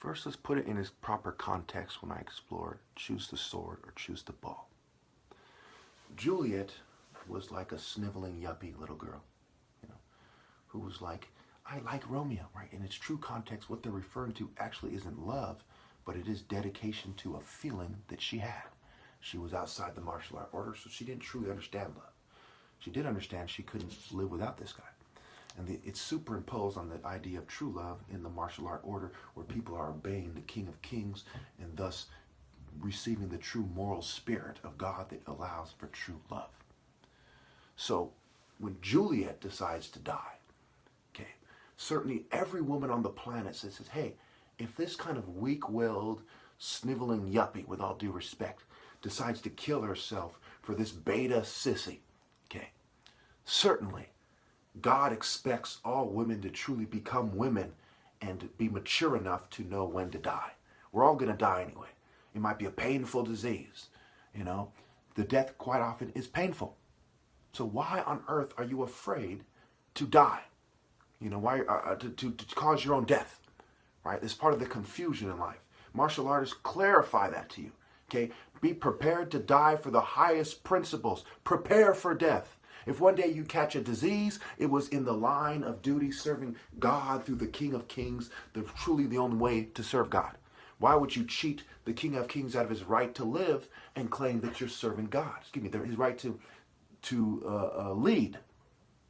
First, let's put it in its proper context when I explore choose the sword or choose the ball. Juliet was like a sniveling yuppie little girl, who was like, I like Romeo, right? In its true context, what they're referring to actually isn't love, but it is dedication to a feeling that she had. She was outside the martial art order, so she didn't truly understand love. She did understand she couldn't live without this guy. And it's superimposed on the idea of true love in the martial art order, where people are obeying the King of Kings and thus receiving the true moral spirit of God that allows for true love. So when Juliet decides to die, certainly every woman on the planet says, hey, if this kind of weak-willed, sniveling yuppie, with all due respect, decides to kill herself for this beta sissy, certainly God expects all women to truly become women and be mature enough to know when to die. We're all going to die anyway. It might be a painful disease. The death quite often is painful. So why on earth are you afraid to die? Why to cause your own death, right? It's part of the confusion in life. Martial artists clarify that to you, okay? Be prepared to die for the highest principles. Prepare for death. If one day you catch a disease, it was in the line of duty serving God through the King of Kings, truly the only way to serve God. Why would you cheat the King of Kings out of his right to live and claim that you're serving God? His right to lead.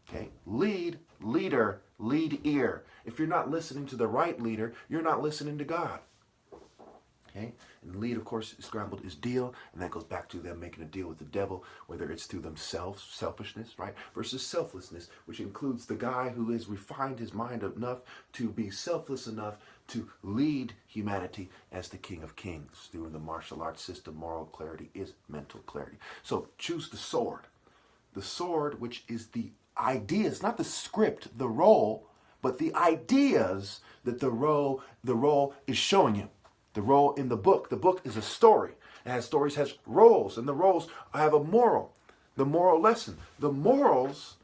Okay, leader, lead ear. If you're not listening to the right leader, you're not listening to God. Okay, and lead, of course, scrambled is deal, and that goes back to them making a deal with the devil, whether it's through themselves, selfishness, right, versus selflessness, which includes the guy who has refined his mind enough to be selfless enough to lead humanity as the King of Kings. Through the martial arts system, moral clarity is mental clarity. So choose the sword. The sword, which is the ideas, not the script, the role, but the ideas that the role is showing you. The role in the book. The book is a story. Stories has roles, and the roles have a moral. The moral lesson. The morals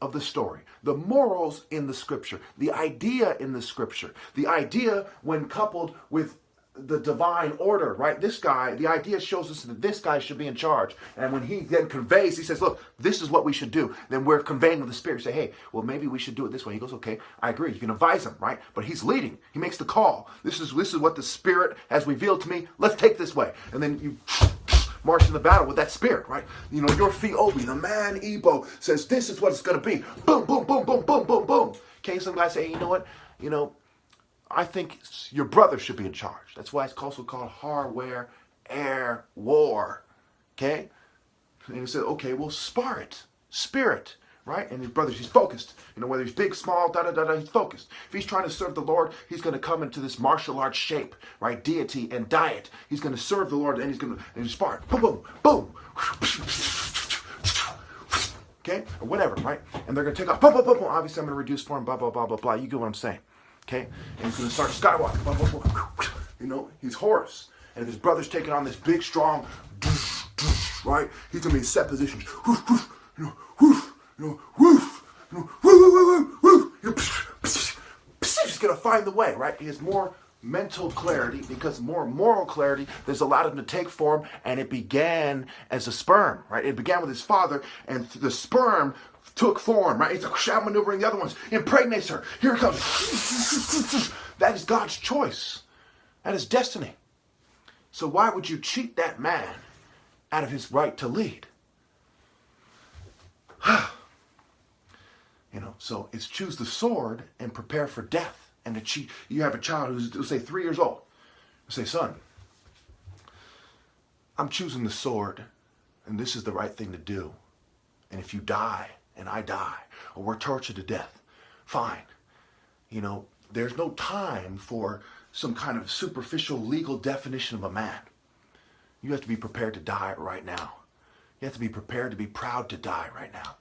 of the story. The morals in the scripture. The idea in the scripture. The idea when coupled with the divine order, right? This guy, the idea shows us that this guy should be in charge. And when he then conveys, he says, look, this is what we should do. Then we're conveying with the Spirit. Say, hey, well, maybe we should do it this way. He goes, okay, I agree. You can advise him, right? But he's leading. He makes the call. This is what the Spirit has revealed to me. Let's take this way. And then you march in the battle with that spirit, right? Your Obi, the man Ebo, says, this is what it's going to be. Boom, boom, boom, boom, boom, boom, boom. Okay, some guys say, hey, you know what? I think your brother should be in charge. That's why it's also called hardware, air, war. Okay? And he said, okay, well, spirit, right? And his brother, he's focused. Whether he's big, small, he's focused. If he's trying to serve the Lord, he's going to come into this martial arts shape, right? Deity and diet. He's going to serve the Lord, and he's going to spar. Boom, boom, boom. Okay? Or whatever, right? And they're going to take off. Boom, boom, boom, boom. Obviously, I'm going to reduce form, blah, blah, blah, blah, blah. You get what I'm saying. Okay? And he's going to start skywalking. Blah, blah, blah. He's Horus. And if his brother's taking on this big, strong, right? He's going to be in set positions. He's going to find the way, right? He has more mental clarity because more moral clarity. There's a lot of them to take form, and it began as a sperm, right? It began with his father, and the sperm took form, right? He's like shadow maneuvering the other ones, impregnates her. Here it comes. That is God's choice. That is destiny. So why would you cheat that man out of his right to lead? So it's choose the sword and prepare for death. And to cheat, you have a child who's say 3 years old. You say, son, I'm choosing the sword, and this is the right thing to do. And if you die, and I die, or we're tortured to death, fine. There's no time for some kind of superficial legal definition of a man. You have to be prepared to die right now. You have to be prepared to be proud to die right now.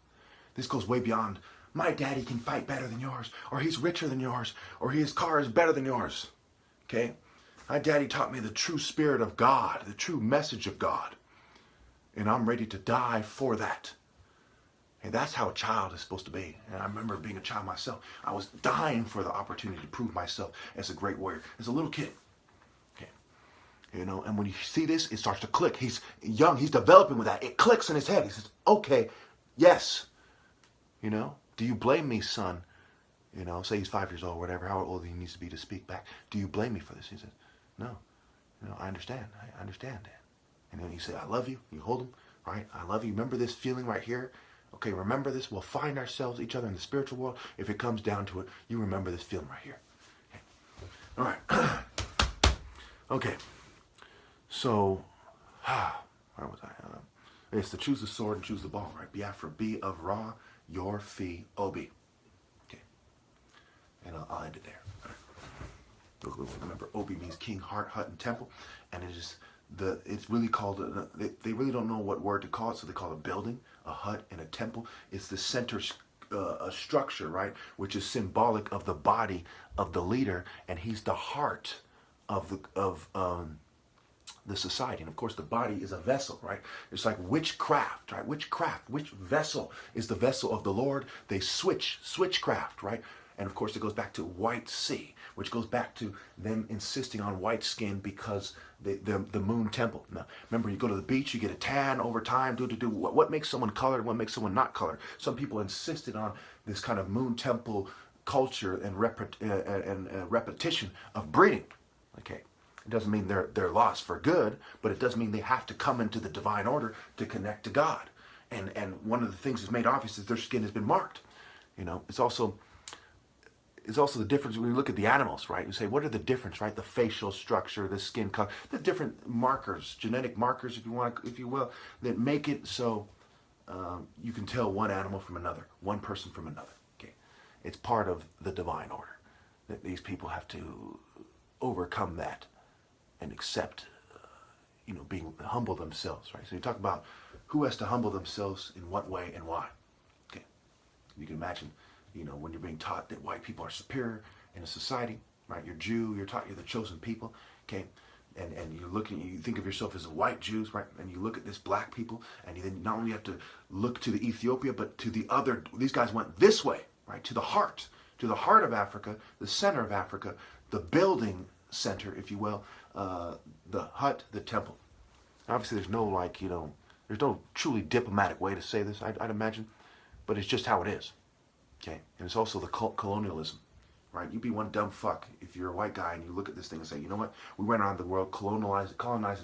This goes way beyond, my daddy can fight better than yours, or he's richer than yours, or his car is better than yours. Okay? My daddy taught me the true spirit of God, the true message of God. And I'm ready to die for that. And that's how a child is supposed to be. And I remember being a child myself. I was dying for the opportunity to prove myself as a great warrior. As a little kid, You know, and when you see this, it starts to click. He's young, he's developing with that. It clicks in his head. He says, okay, yes. You know, do you blame me, son? You know, say he's 5 years old, whatever, how old he needs to be to speak back. Do you blame me for this? He says, no. You know, I understand. I understand, Dad. And then you say, I love you. You hold him, right? I love you. Remember this feeling right here? Okay, remember this. We'll find ourselves, each other in the spiritual world. If it comes down to it, you remember this feeling right here. Okay. All right. Okay. So, where was I? It's to choose the sword and choose the ball, right? Biafra, B of Ra, your fee, Obi. Okay. And I'll end it there. All right. Remember, Obi means king, heart, hut, and temple. And it's really called, they really don't know what word to call it, so they call it a building, a hut, and a temple. It's the center a structure, right? Which is symbolic of the body of the leader, and he's the heart of the society. And of course, the body is a vessel, right? It's like witchcraft, right? Witchcraft, which vessel is the vessel of the Lord? They switchcraft, right? And of course, it goes back to white sea, which goes back to them insisting on white skin because the moon temple. Now, remember, you go to the beach, you get a tan over time. What makes someone colored? What makes someone not colored? Some people insisted on this kind of moon temple culture and repetition of breeding. Okay, it doesn't mean they're lost for good, but it does mean they have to come into the divine order to connect to God. And one of the things that's made obvious is their skin has been marked. You know, it's also the difference when you look at the animals, right? You say, what are the difference, right? The facial structure, the skin color, the different markers, genetic markers, if you will, that make it so you can tell one animal from another, one person from another. Okay, it's part of the divine order that these people have to overcome that and accept, being humble themselves, right? So you talk about who has to humble themselves in what way and why. Okay, you can imagine. When you're being taught that white people are superior in a society, right? You're Jew, you're taught you're the chosen people, okay? And you think of yourself as a white Jews, right? And you look at this black people, and you then not only have to look to the Ethiopia, but to the other, these guys went this way, right? To the heart of Africa, the center of Africa, the building center, if you will, the hut, the temple. Obviously, there's no truly diplomatic way to say this, I'd imagine, but it's just how it is. Okay, and it's also the colonialism, right? You'd be one dumb fuck if you're a white guy and you look at this thing and say, you know what? We went around the world colonizing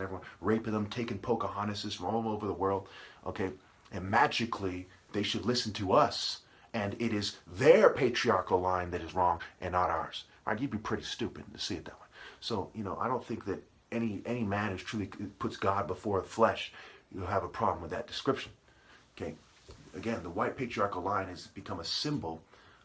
everyone, raping them, taking Pocahontas from all over the world, okay? And magically, they should listen to us, and it is their patriarchal line that is wrong and not ours, right? You'd be pretty stupid to see it that way. So, I don't think that any man who truly puts God before the flesh, you'll have a problem with that description, okay? Again, the white patriarchal line has become a symbol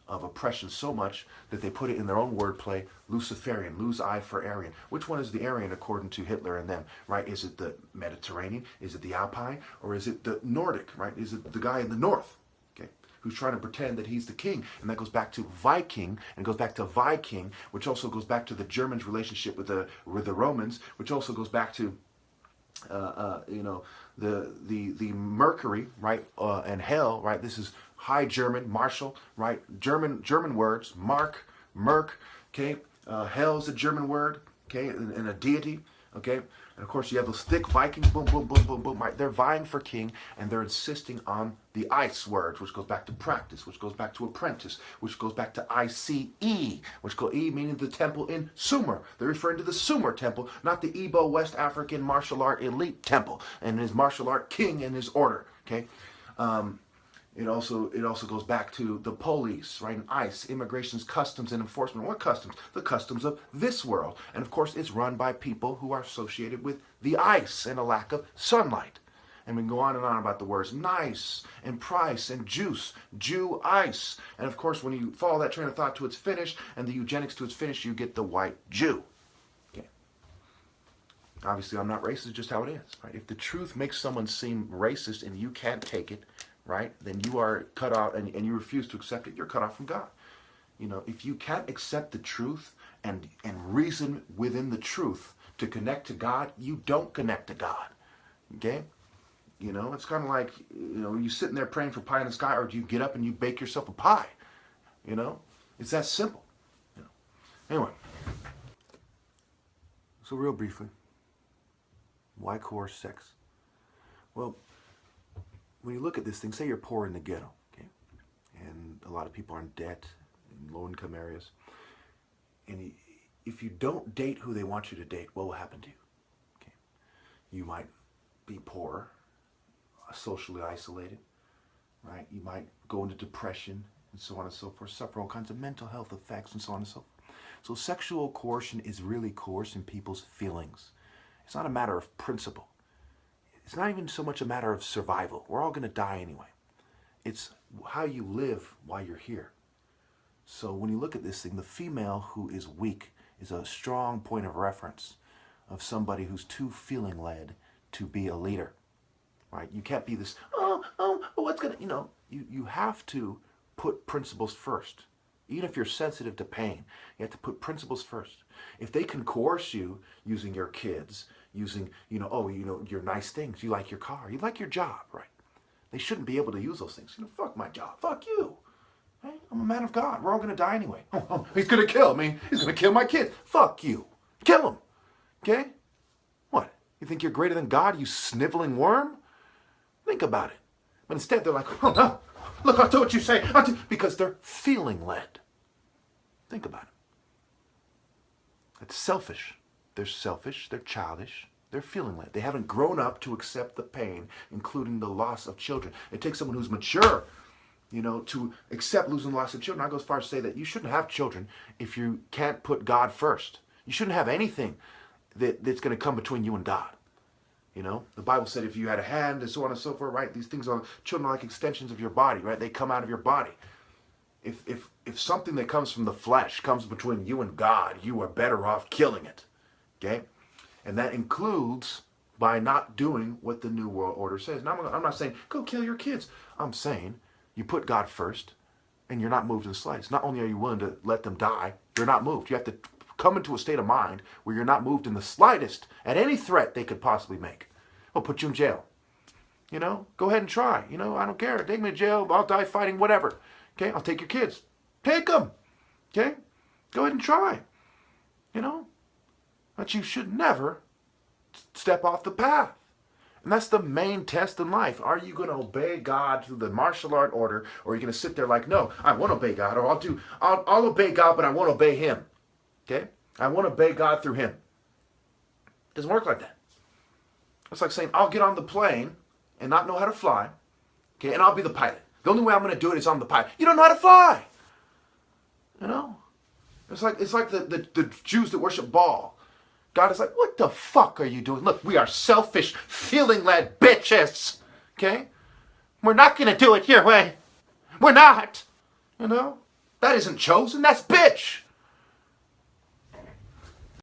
of oppression so much that they put it in their own wordplay, Luciferian, lose I for Aryan. Which one is the Aryan according to Hitler and them, right? Is it the Mediterranean? Is it the Alpine? Or is it the Nordic, right? Is it the guy in the north, okay, who's trying to pretend that he's the king? And that goes back to Viking, and goes back to Viking, which also goes back to the Germans' relationship with the Romans, which also goes back to the Mercury, right, and hell, right? This is High German, martial, right? German words, Merc, okay? Hell's a German word, okay, and a deity, okay? And of course, you have those thick Vikings, boom, boom, boom, boom, boom, right? They're vying for king, and they're insisting on the ice words, which goes back to practice, which goes back to apprentice, which goes back to ICE, which goes E meaning the temple in Sumer. They're referring to the Sumer temple, not the Igbo West African martial art elite temple and his martial art king and his order, okay? It also goes back to the police, right? And ICE, immigration's customs and enforcement. What customs? The customs of this world. And of course, it's run by people who are associated with the ice and a lack of sunlight. And we can go on and on about the words nice and price and juice, Jew, ice. And of course, when you follow that train of thought to its finish and the eugenics to its finish, you get the white Jew. Okay. Obviously, I'm not racist, it's just how it is, right? If the truth makes someone seem racist and you can't take it, right, then you are cut out and you refuse to accept it, you're cut off from God. If you can't accept the truth and reason within the truth to connect to God, you don't connect to God, okay? It's kind of like, you sitting there praying for pie in the sky, or do you get up and you bake yourself a pie? It's that simple. Anyway, so real briefly, Why coerce sex? Well, when you look at this thing, say you're poor in the ghetto, okay? And a lot of people are in debt in low-income areas. And if you don't date who they want you to date, what will happen to you? Okay. You might be poor, socially isolated, right? You might go into depression and so on and so forth, suffer all kinds of mental health effects and so on and so forth. So sexual coercion is really coercing people's feelings. It's not a matter of principle. It's not even so much a matter of survival. We're all going to die anyway. It's how you live while you're here. So when you look at this thing, the female who is weak is a strong point of reference of somebody who's too feeling-led to be a leader, right? You can't be this, what's going to, you have to put principles first. Even if you're sensitive to pain, you have to put principles first. If they can coerce you using your kids, using, your nice things, you like your car, you like your job, right? They shouldn't be able to use those things. Fuck my job, fuck you. Hey, I'm a man of God. We're all going to die anyway. He's going to kill me. He's going to kill my kids. Fuck you. Kill him. Okay? What? You think you're greater than God, you sniveling worm? Think about it. But instead, they're like, oh, no. Look, I'll do what you say. Because they're feeling-led. Think about it. It's selfish. They're selfish. They're childish. They're feeling-led. They haven't grown up to accept the pain, including the loss of children. It takes someone who's mature, to accept losing the loss of children. I go as far as to say that you shouldn't have children if you can't put God first. You shouldn't have anything that's going to come between you and God. The Bible said if you had a hand and so on and so forth, right? These things are, children are like extensions of your body, right? They come out of your body. If something that comes from the flesh comes between you and God, you are better off killing it, okay? And that includes by not doing what the New World Order says. Now, I'm not saying, go kill your kids. I'm saying you put God first and you're not moved in the slightest. Not only are you willing to let them die, you're not moved. You have to come into a state of mind where you're not moved in the slightest at any threat they could possibly make. I'll put you in jail. Go ahead and try. I don't care. Take me to jail. I'll die fighting, whatever. Okay, I'll take your kids. Take them. Okay? Go ahead and try. But you should never step off the path. And that's the main test in life. Are you going to obey God through the martial art order, or are you going to sit there like, no, I won't obey God, or I'll obey God, but I won't obey him. Okay? I won't obey God through him. It doesn't work like that. It's like saying, I'll get on the plane and not know how to fly, okay, and I'll be the pilot. The only way I'm going to do it is I'm the pilot. You don't know how to fly. It's like the Jews that worship Baal. God is like, what the fuck are you doing? Look, we are selfish, feeling-led bitches, okay? We're not going to do it your way. We're not. That isn't chosen. That's bitch.